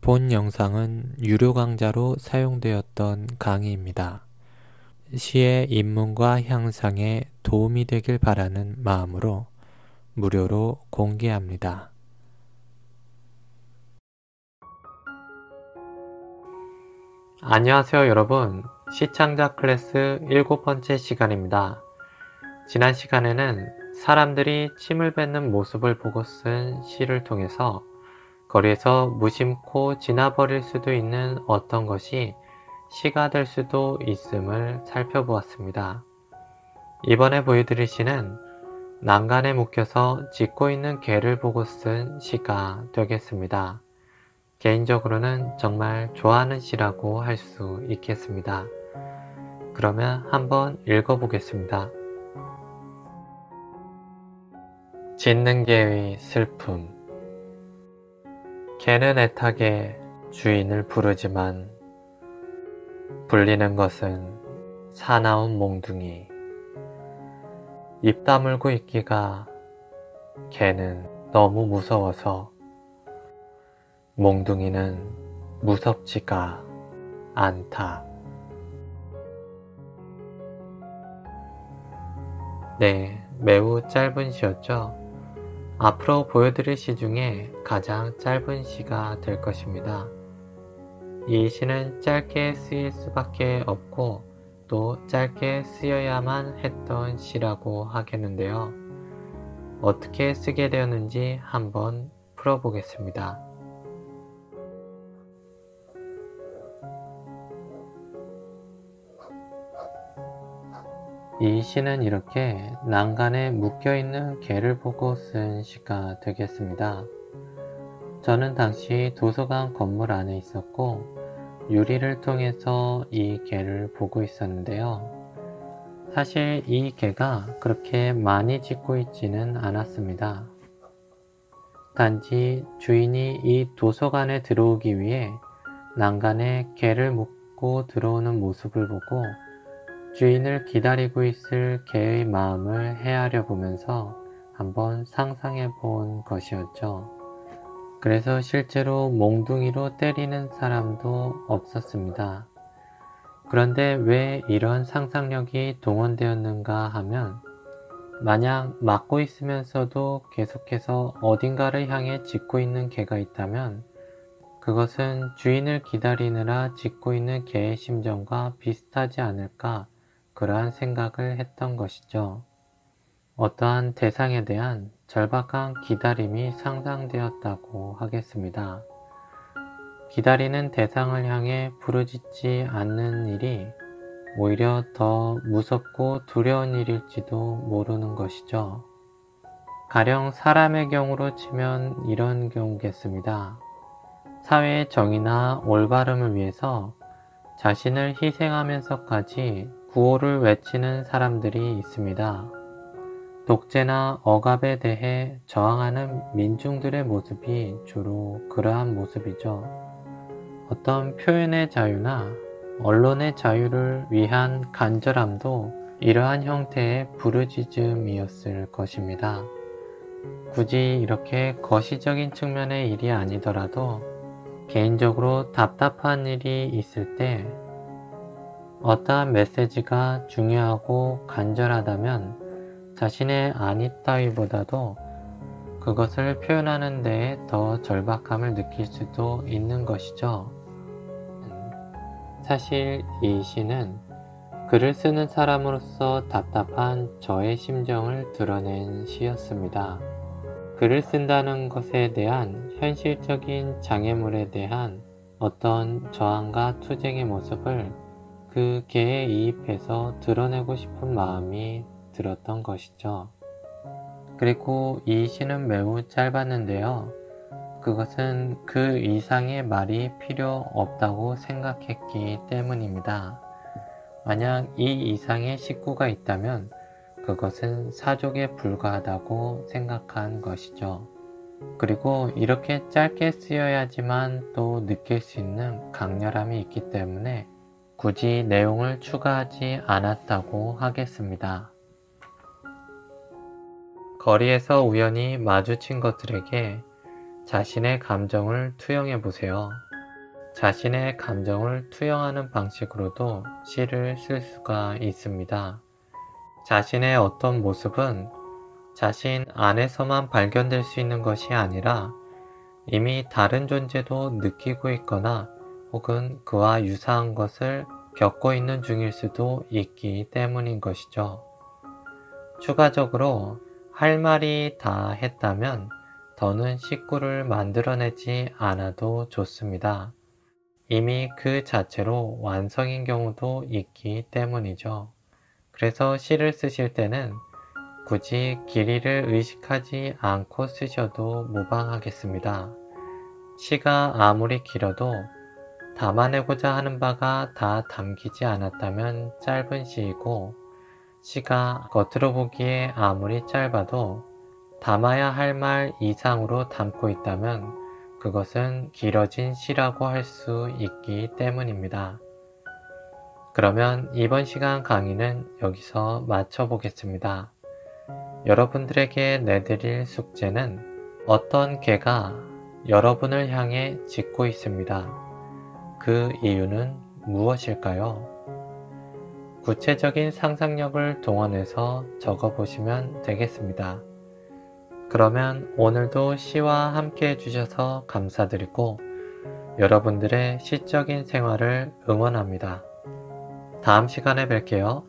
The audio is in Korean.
본 영상은 유료 강좌로 사용되었던 강의입니다. 시의 입문과 향상에 도움이 되길 바라는 마음으로 무료로 공개합니다. 안녕하세요 여러분. 시창자 클래스 7번째 시간입니다. 지난 시간에는 사람들이 침을 뱉는 모습을 보고 쓴 시를 통해서 거리에서 무심코 지나버릴 수도 있는 어떤 것이 시가 될 수도 있음을 살펴보았습니다. 이번에 보여드릴 시는 난간에 묶여서 짖고 있는 개를 보고 쓴 시가 되겠습니다. 개인적으로는 정말 좋아하는 시라고 할 수 있겠습니다. 그러면 한번 읽어보겠습니다. 짖는 개의 슬픔. 개는 애타게 주인을 부르지만 불리는 것은 사나운 몽둥이. 입 다물고 있기가 개는 너무 무서워서 몽둥이는 무섭지가 않다. 네, 매우 짧은 시였죠. 앞으로 보여드릴 시 중에 가장 짧은 시가 될 것입니다. 이 시는 짧게 쓰일 수밖에 없고 또 짧게 쓰여야만 했던 시라고 하겠는데요. 어떻게 쓰게 되었는지 한번 풀어보겠습니다. 이 시는 이렇게 난간에 묶여있는 개를 보고 쓴 시가 되겠습니다. 저는 당시 도서관 건물 안에 있었고 유리를 통해서 이 개를 보고 있었는데요. 사실 이 개가 그렇게 많이 짖고 있지는 않았습니다. 단지 주인이 이 도서관에 들어오기 위해 난간에 개를 묶고 들어오는 모습을 보고 주인을 기다리고 있을 개의 마음을 헤아려 보면서 한번 상상해 본 것이었죠. 그래서 실제로 몽둥이로 때리는 사람도 없었습니다. 그런데 왜 이런 상상력이 동원되었는가 하면 만약 막고 있으면서도 계속해서 어딘가를 향해 짖고 있는 개가 있다면 그것은 주인을 기다리느라 짖고 있는 개의 심정과 비슷하지 않을까 그러한 생각을 했던 것이죠. 어떠한 대상에 대한 절박한 기다림이 상상되었다고 하겠습니다. 기다리는 대상을 향해 부르짖지 않는 일이 오히려 더 무섭고 두려운 일일지도 모르는 것이죠. 가령 사람의 경우로 치면 이런 경우겠습니다. 사회의 정의나 올바름을 위해서 자신을 희생하면서까지 구호를 외치는 사람들이 있습니다. 독재나 억압에 대해 저항하는 민중들의 모습이 주로 그러한 모습이죠. 어떤 표현의 자유나 언론의 자유를 위한 간절함도 이러한 형태의 부르짖음이었을 것입니다. 굳이 이렇게 거시적인 측면의 일이 아니더라도 개인적으로 답답한 일이 있을 때 어떠한 메시지가 중요하고 간절하다면 자신의 안위 따위보다도 그것을 표현하는 데에 더 절박함을 느낄 수도 있는 것이죠. 사실 이 시는 글을 쓰는 사람으로서 답답한 저의 심정을 드러낸 시였습니다. 글을 쓴다는 것에 대한 현실적인 장애물에 대한 어떤 저항과 투쟁의 모습을 그 개에 이입해서 드러내고 싶은 마음이 들었던 것이죠. 그리고 이 시는 매우 짧았는데요. 그것은 그 이상의 말이 필요 없다고 생각했기 때문입니다. 만약 이 이상의 식구가 있다면 그것은 사족에 불과하다고 생각한 것이죠. 그리고 이렇게 짧게 쓰여야지만 또 느낄 수 있는 강렬함이 있기 때문에 굳이 내용을 추가하지 않았다고 하겠습니다. 거리에서 우연히 마주친 것들에게 자신의 감정을 투영해 보세요. 자신의 감정을 투영하는 방식으로도 시를 쓸 수가 있습니다. 자신의 어떤 모습은 자신 안에서만 발견될 수 있는 것이 아니라 이미 다른 존재도 느끼고 있거나 혹은 그와 유사한 것을 겪고 있는 중일 수도 있기 때문인 것이죠. 추가적으로 할 말이 다 했다면 더는 식구를 만들어내지 않아도 좋습니다. 이미 그 자체로 완성인 경우도 있기 때문이죠. 그래서 시를 쓰실 때는 굳이 길이를 의식하지 않고 쓰셔도 무방하겠습니다. 시가 아무리 길어도 담아내고자 하는 바가 다 담기지 않았다면 짧은 시이고, 시가 겉으로 보기에 아무리 짧아도 담아야 할 말 이상으로 담고 있다면 그것은 길어진 시라고 할 수 있기 때문입니다. 그러면 이번 시간 강의는 여기서 마쳐보겠습니다. 여러분들에게 내드릴 숙제는 어떤 개가 여러분을 향해 짖고 있습니다. 그 이유는 무엇일까요? 구체적인 상상력을 동원해서 적어보시면 되겠습니다. 그러면 오늘도 시와 함께 해주셔서 감사드리고 여러분들의 시적인 생활을 응원합니다. 다음 시간에 뵐게요.